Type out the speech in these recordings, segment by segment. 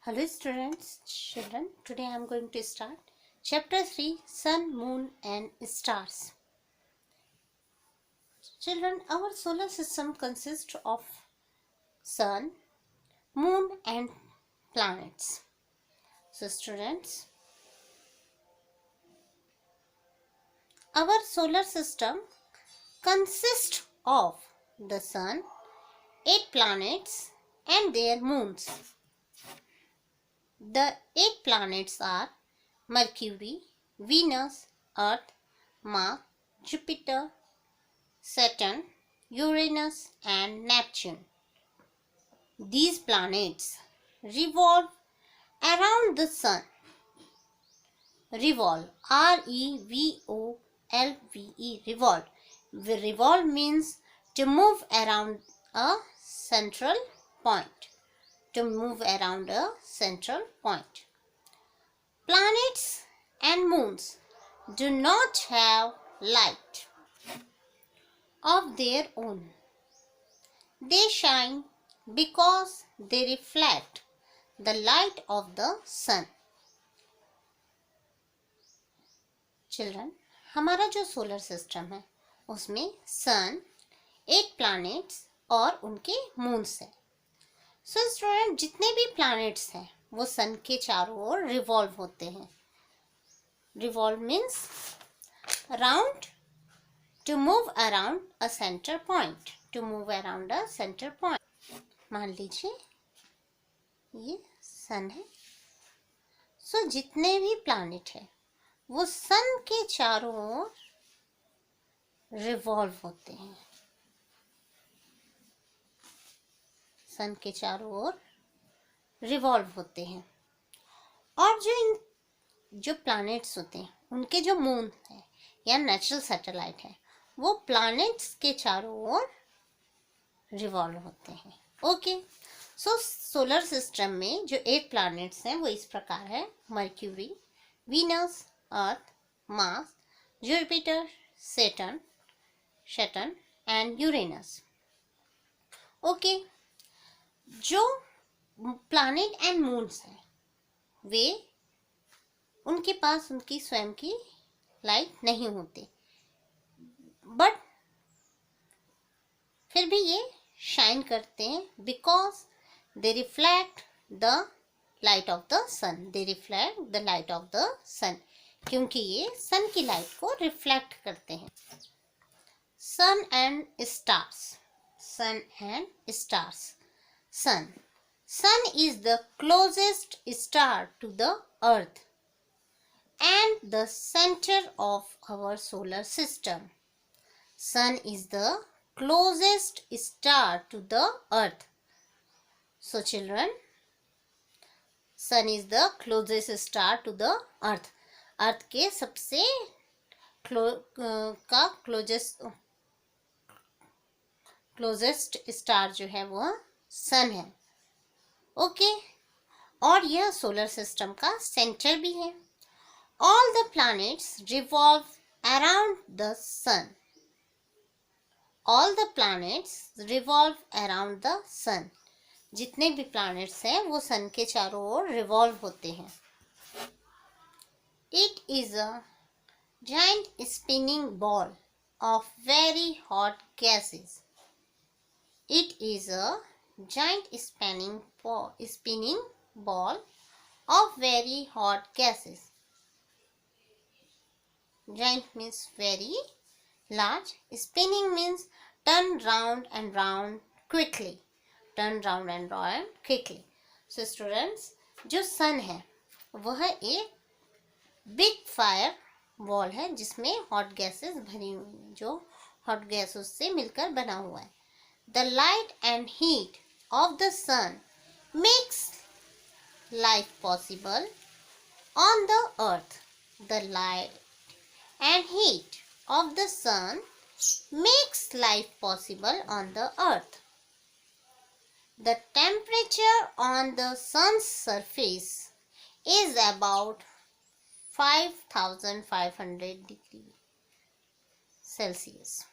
Hello students, children. Today I am going to start chapter 3, Sun, Moon and Stars. Children, our solar system consists of Sun, Moon and planets. So students, our solar system consists of the Sun, 8 planets and their moons. The 8 planets are Mercury, Venus, Earth, Mars, Jupiter, Saturn, Uranus and Neptune. These planets revolve around the Sun. Revolve, R-E-V-O-L-V-E, revolve. Revolve means to move around a central point. To move around a central point. Planets and moons do not have light of their own. They shine because they reflect the light of the sun. Children, हमारा जो solar system है उसमें सन, 8 planets और उनके moons है. So student, जितने भी planets हैं वो सन के चारों ओर रिवॉल्व होते हैं. Revolve means round, to move around a center point. To move around a center point. मान लीजिए ये सन है. सो जितने भी प्लैनेट है वो सन के चारों ओर रिवॉल्व होते हैं. सन के चारों ओर रिवॉल्व होते हैं. और जो प्लैनेट्स होते हैं उनके जो मून है या नेचुरल सैटेलाइट है वो प्लैनेट्स के चारों ओर रिवॉल्व होते हैं. ओके, सो सोलर सिस्टम में जो 8 प्लैनेट्स हैं वो इस प्रकार है: mercury, Venus, earth, Mars, Jupiter, Saturn and Uranus. Okay, जो प्लैनेट एंड मून्स हैं वे उनके पास उनकी स्वयं की लाइट नहीं होती, बट फिर भी ये शाइन करते हैं because they reflect the light of the sun. They reflect the light of the sun, क्योंकि ये सन की लाइट को रिफ्लेक्ट करते हैं. Sun and stars. Sun and stars. Sun is the closest star to the earth and the center of our solar system. Sun is the closest star to the earth. So children, sun is the closest star to the earth. अर्थ के सबसे closest star जो है वो सन है. Okay, और यह solar system का centre भी है. All the planets revolve around the sun. All the planets revolve around the sun. जितने भी planets हैं वो सन के चारों ओर revolve होते हैं. It is a giant spinning ball of very hot gases. It is a giant spinning ball of very hot gases. Giant means very large. Spinning means turn round and round quickly. Turn round and round quickly. So students, जो sun है वह एक big fire ball है जिसमें hot gases भरी हुई हैं, जो हॉट गैसेस से मिलकर बना हुआ है. The light and heat of the sun makes life possible on the earth. The light and heat of the sun makes life possible on the earth. The temperature on the sun's surface is about 5500 degrees Celsius.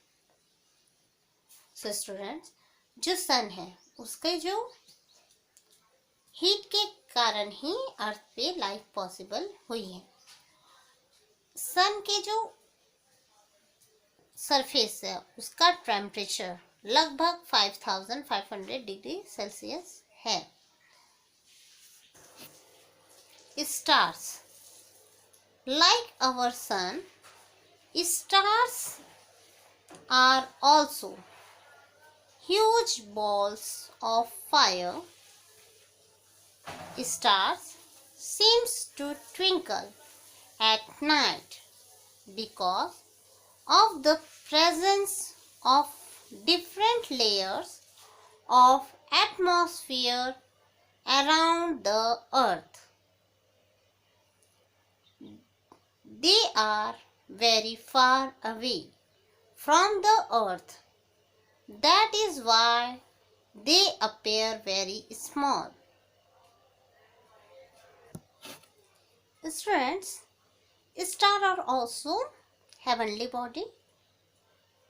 So students, जो सन है उसके जो heat के कारण ही अर्थ पे life possible हुई है। सन के जो सरफेस है उसका टेम्परेचर लगभग 5500 डिग्री सेल्सियस है। Stars, like our sun, stars are also huge balls of fire. Stars seems to twinkle at night because of the presence of different layers of atmosphere around the earth. They are very far away from the earth. That is why they appear very small. Students, stars are also heavenly body.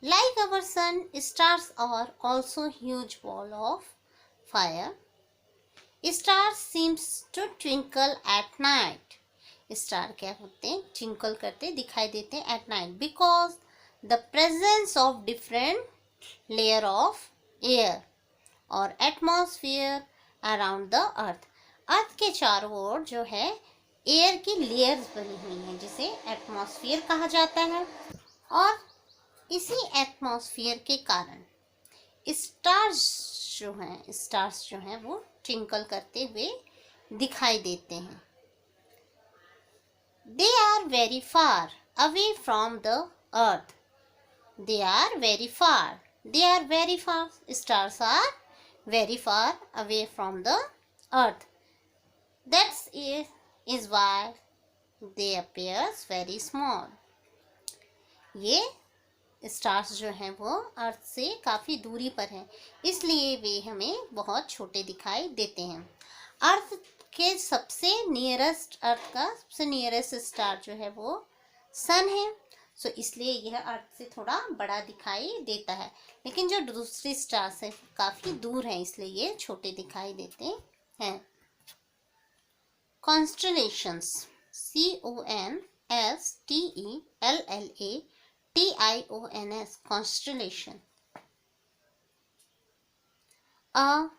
Like our sun, stars are also huge ball of fire. Stars seems to twinkle at night. Star क्या होते हैं, twinkle करते दिखाई देते हैं at night because the presence of different layer of air और atmosphere around the earth. अर्थ के चारों ओर जो है एयर की लेयर्स बनी हुई हैं जिसे एटमॉस्फेयर कहा जाता है, और इसी एटमॉस्फेयर के कारण स्टार्स जो हैं वो ट्विंकल करते हुए दिखाई देते हैं। They are very far away from the earth. They are very far. They are very far. Stars are very far away from the earth. That is why they appears very small. ये stars जो हैं वो अर्थ से काफ़ी दूरी पर हैं, इसलिए वे हमें बहुत छोटे दिखाई देते हैं। अर्थ के सबसे नियरेस्ट, अर्थ का सबसे नियरेस्ट स्टार जो है वो सन है, सो इसलिए यह अर्थ से थोड़ा बड़ा दिखाई देता है, लेकिन जो दूसरी स्टार्स है काफ़ी दूर हैं इसलिए ये छोटे दिखाई देते हैं। Constellations, CONSTELLATIONS, constellation. A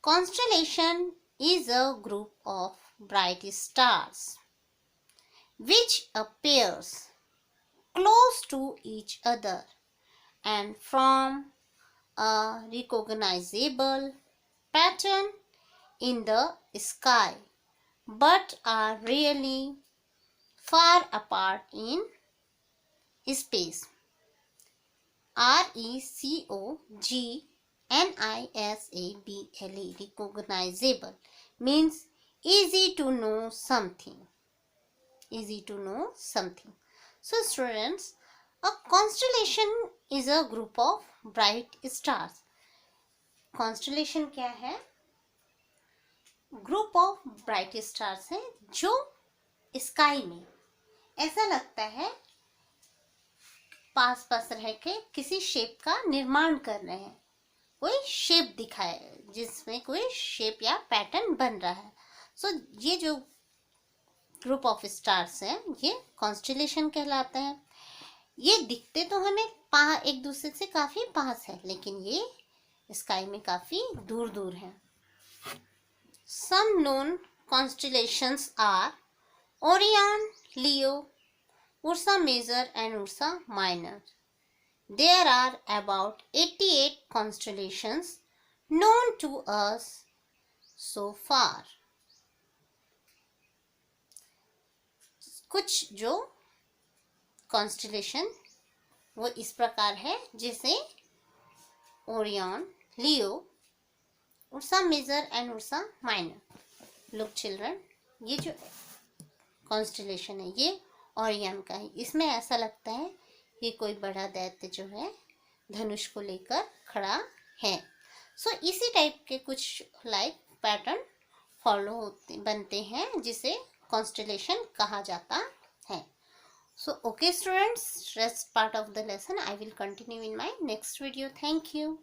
constellation is a group of bright stars which appears close to each other and form a recognizable pattern in the sky, but are really far apart in space. RECOGNISABLE, recognizable, means easy to know something. Easy to know something. So students, a constellation is a group of bright stars. Constellation क्या है? Group of bright stars हैं जो sky में ऐसा लगता है पास पास रह के किसी शेप का निर्माण कर रहे हैं, कोई शेप दिखाए जिसमें कोई शेप या पैटर्न बन रहा है। सो ये जो ग्रुप ऑफ स्टार्स हैं ये कॉन्स्टेलेशन कहलाता है। ये दिखते तो हमें एक दूसरे से काफ़ी पास है, लेकिन ये स्काई में काफ़ी दूर दूर हैं। Some known constellations are Orion, Leo, Ursa Major and Ursa Minor. There are about 88 constellations known to us so far. कुछ जो constellation वो इस प्रकार है जैसे Orion, Leo, Ursa Major and Ursa Minor. Look children, ये जो कॉन्स्टेलेशन है ये ओरियन का है। इसमें ऐसा लगता है कि कोई बड़ा दैत्य जो है धनुष को लेकर खड़ा है। सो इसी टाइप के कुछ लाइक पैटर्न बनते हैं जिसे कॉन्स्टेलेशन कहा जाता है। So okay students, rest part of the lesson I will continue in my next video. Thank you.